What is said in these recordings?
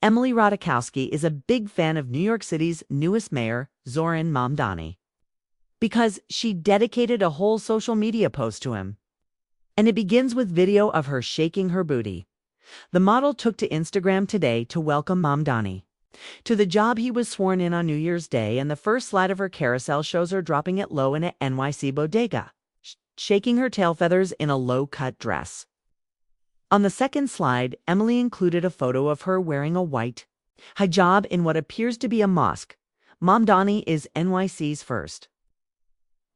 Emily Ratajkowski is a big fan of New York City's newest mayor, Zohran Mamdani, because she dedicated a whole social media post to him. And it begins with video of her shaking her booty. The model took to Instagram today to welcome Mamdani to the job. He was sworn in on New Year's Day, and the first slide of her carousel shows her dropping it low in an NYC bodega, shaking her tail feathers in a low-cut dress. On the second slide, Emily included a photo of her wearing a white hijab in what appears to be a mosque. Mamdani is NYC's first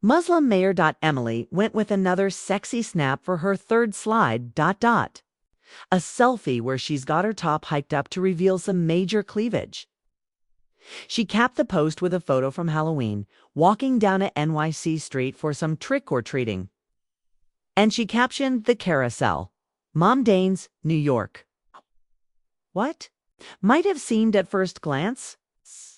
Muslim mayor. Emily went with another sexy snap for her third slide. A selfie where she's got her top hiked up to reveal some major cleavage. She capped the post with a photo from Halloween, walking down a NYC street for some trick-or-treating. And she captioned the carousel, Mamdane's New York. What might have seemed at first glance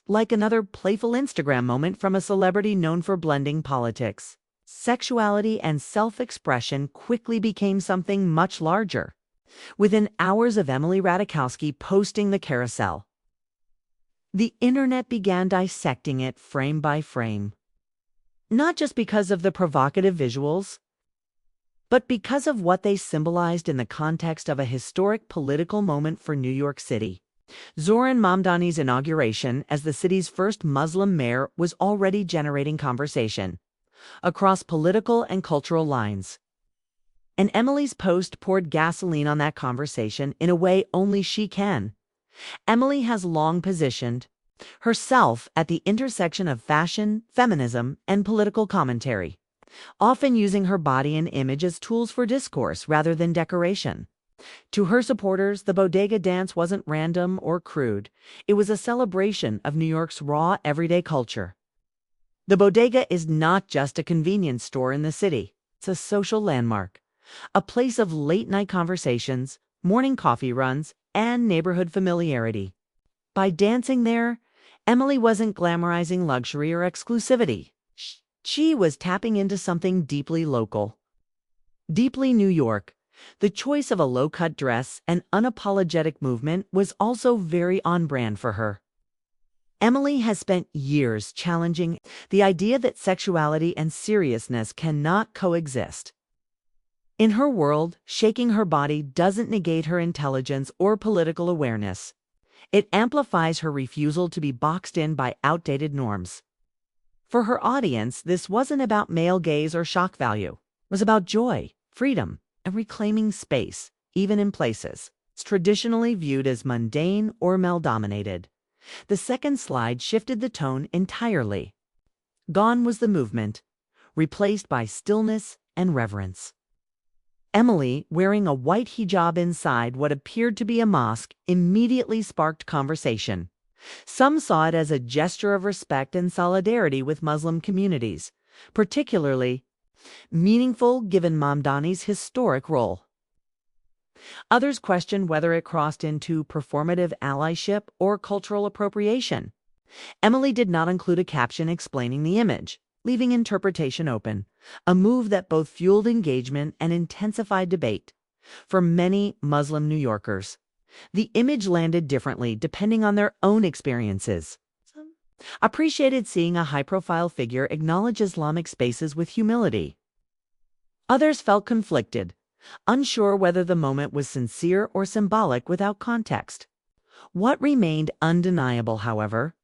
like another playful Instagram moment from a celebrity known for blending politics, sexuality, and self-expression quickly became something much larger. Within hours of Emily Ratajkowski posting the carousel, the internet began dissecting it frame by frame, not just because of the provocative visuals, but because of what they symbolized in the context of a historic political moment for New York City. Zohran Mamdani's inauguration as the city's first Muslim mayor was already generating conversation across political and cultural lines. And Emily's post poured gasoline on that conversation in a way only she can. Emily has long positioned herself at the intersection of fashion, feminism, and political commentary, often using her body and image as tools for discourse rather than decoration. To her supporters, the bodega dance wasn't random or crude. It was a celebration of New York's raw, everyday culture. The bodega is not just a convenience store in the city. It's a social landmark, a place of late-night conversations, morning coffee runs, and neighborhood familiarity. By dancing there, Emily wasn't glamorizing luxury or exclusivity. She was tapping into something deeply local, deeply New York. The choice of a low-cut dress and unapologetic movement was also very on-brand for her. Emily has spent years challenging the idea that sexuality and seriousness cannot coexist. In her world, shaking her body doesn't negate her intelligence or political awareness. It amplifies her refusal to be boxed in by outdated norms. For her audience, this wasn't about male gaze or shock value. It was about joy, freedom, and reclaiming space, even in places it's traditionally viewed as mundane or male-dominated. The second slide shifted the tone entirely. Gone was the movement, replaced by stillness and reverence. Emily, wearing a white hijab inside what appeared to be a mosque, immediately sparked conversation. Some saw it as a gesture of respect and solidarity with Muslim communities, particularly meaningful given Mamdani's historic role. Others questioned whether it crossed into performative allyship or cultural appropriation. Emily did not include a caption explaining the image, leaving interpretation open, a move that both fueled engagement and intensified debate. For many Muslim New Yorkers, the image landed differently depending on their own experiences. Some appreciated seeing a high-profile figure acknowledge Islamic spaces with humility. Others felt conflicted, unsure whether the moment was sincere or symbolic without context. What remained undeniable, however,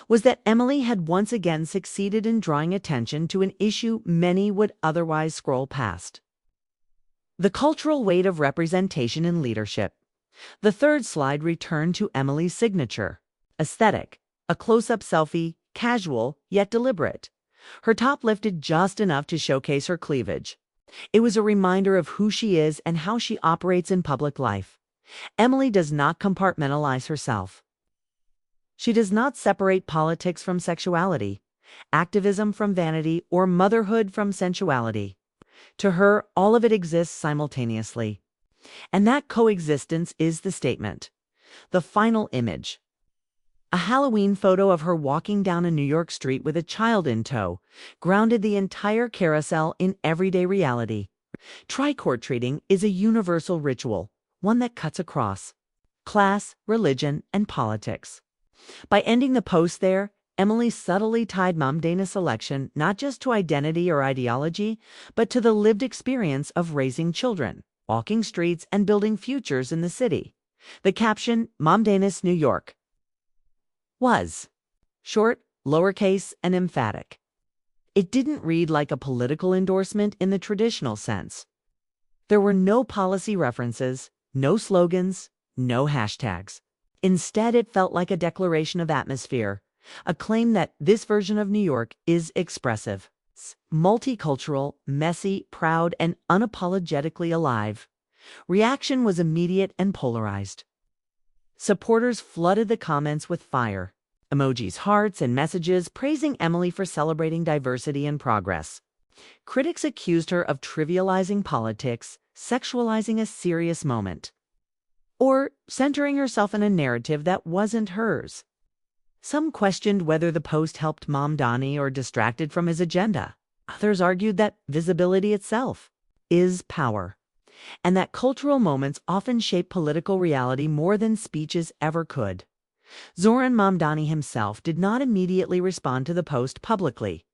was that Emily had once again succeeded in drawing attention to an issue many would otherwise scroll past: the cultural weight of representation in leadership. The third slide returned to Emily's signature aesthetic, a close-up selfie, casual yet deliberate. Her top lifted just enough to showcase her cleavage. It was a reminder of who she is and how she operates in public life. Emily does not compartmentalize herself. She does not separate politics from sexuality, activism from vanity, or motherhood from sensuality. To her, all of it exists simultaneously. And that coexistence is the statement. The final image: a Halloween photo of her walking down a New York street with a child in tow, grounded the entire carousel in everyday reality. Trick-or-treating is a universal ritual, one that cuts across class, religion, and politics. By ending the post there, Emily subtly tied Mamdani's selection not just to identity or ideology, but to the lived experience of raising children, walking streets, and building futures in the city. The caption, Mamdani's New York, was short, lowercase, and emphatic. It didn't read like a political endorsement in the traditional sense. There were no policy references, no slogans, no hashtags. Instead, it felt like a declaration of atmosphere, a claim that this version of New York is expressive, multicultural, messy, proud, and unapologetically alive. Reaction was immediate and polarized. Supporters flooded the comments with fire, emojis, hearts, and messages praising Emily for celebrating diversity and progress. Critics accused her of trivializing politics, sexualizing a serious moment, or centering herself in a narrative that wasn't hers. Some questioned whether the post helped Mamdani or distracted from his agenda. Others argued that visibility itself is power, and that cultural moments often shape political reality more than speeches ever could. Zohran Mamdani himself did not immediately respond to the post publicly,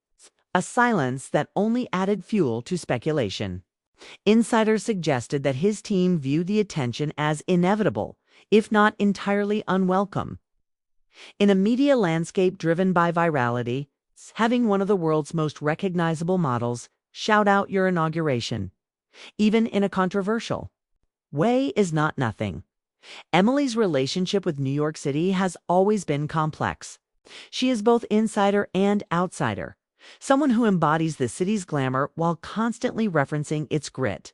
a silence that only added fuel to speculation. Insiders suggested that his team viewed the attention as inevitable, if not entirely unwelcome. In a media landscape driven by virality, having one of the world's most recognizable models shout out your inauguration, even in a controversial way, is not nothing. Emily's relationship with New York City has always been complex. She is both insider and outsider, someone who embodies the city's glamour while constantly referencing its grit.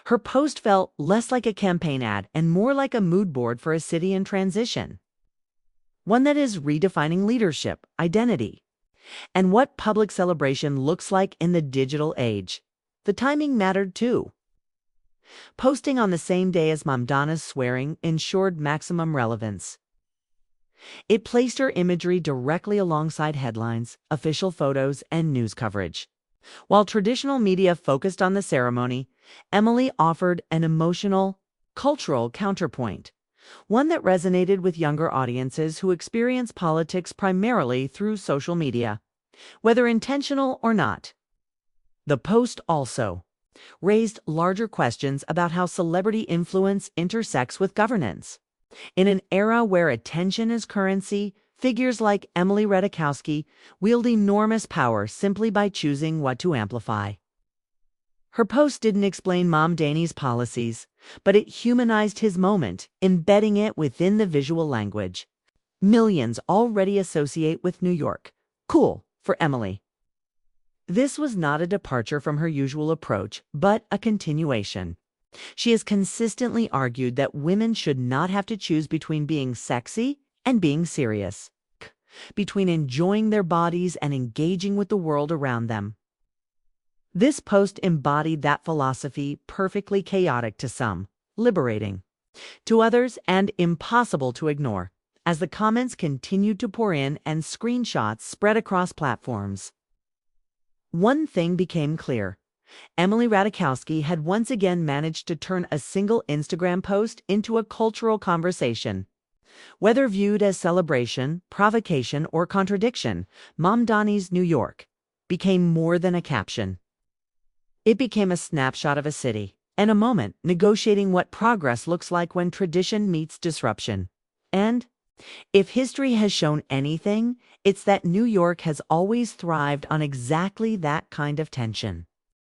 Her post felt less like a campaign ad and more like a mood board for a city in transition, one that is redefining leadership, identity, and what public celebration looks like in the digital age. The timing mattered too. Posting on the same day as Mamdani's swearing ensured maximum relevance. It placed her imagery directly alongside headlines, official photos, and news coverage. While traditional media focused on the ceremony, Emily offered an emotional, cultural counterpoint, one that resonated with younger audiences who experience politics primarily through social media, whether intentional or not. The post also raised larger questions about how celebrity influence intersects with governance. In an era where attention is currency, figures like Emily Ratajkowski wield enormous power simply by choosing what to amplify. Her post didn't explain Mamdani's policies, but it humanized his moment, embedding it within the visual language millions already associate with New York. Cool for Emily. This was not a departure from her usual approach, but a continuation. She has consistently argued that women should not have to choose between being sexy and being serious, between enjoying their bodies and engaging with the world around them. This post embodied that philosophy, perfectly chaotic to some, liberating to others, and impossible to ignore, as the comments continued to pour in and screenshots spread across platforms. One thing became clear. Emily Ratajkowski had once again managed to turn a single Instagram post into a cultural conversation. Whether viewed as celebration, provocation, or contradiction, Mamdani's New York became more than a caption. It became a snapshot of a city and a moment negotiating what progress looks like when tradition meets disruption. And if history has shown anything, it's that New York has always thrived on exactly that kind of tension.